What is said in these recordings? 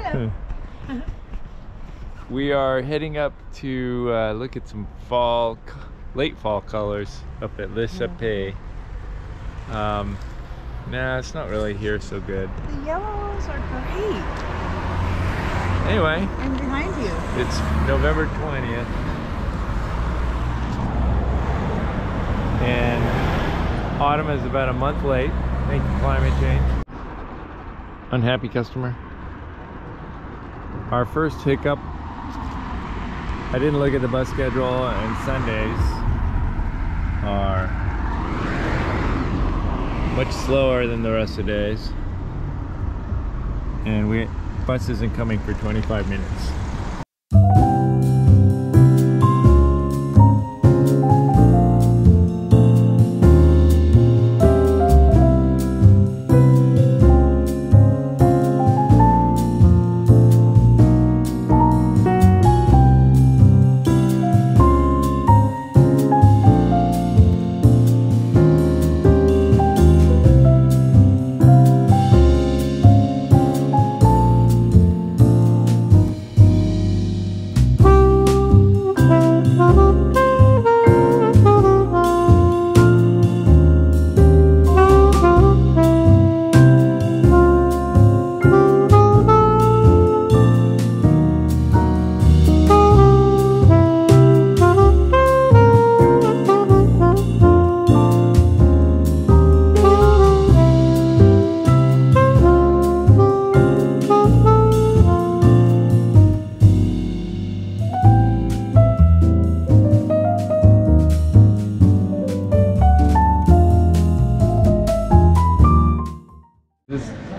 Hello. We are heading up to look at some late fall colors up at Sappey. Nah, it's not really here so good. The yellows are great. Anyway, I'm behind you. it's November 20th. And autumn is about a month late. Thank you, climate change. Unhappy customer. Our first hiccup, I didn't look at the bus schedule, and Sundays are much slower than the rest of the days. And bus isn't coming for 25 minutes.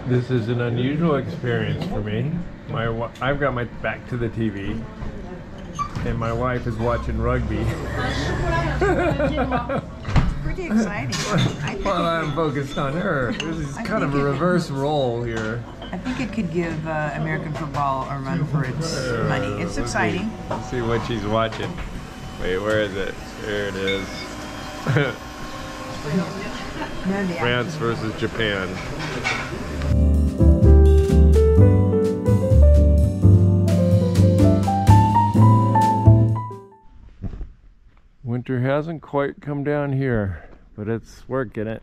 This is an unusual experience for me. I've got my back to the TV, and my wife is watching rugby. Pretty exciting. While I'm focused on her. This is kind of a reverse role here. I think it could give American football a run for its money. It's exciting. Let's see what she's watching. Wait, where is it? There it is. France versus Japan. Winter hasn't quite come down here, but it's working it.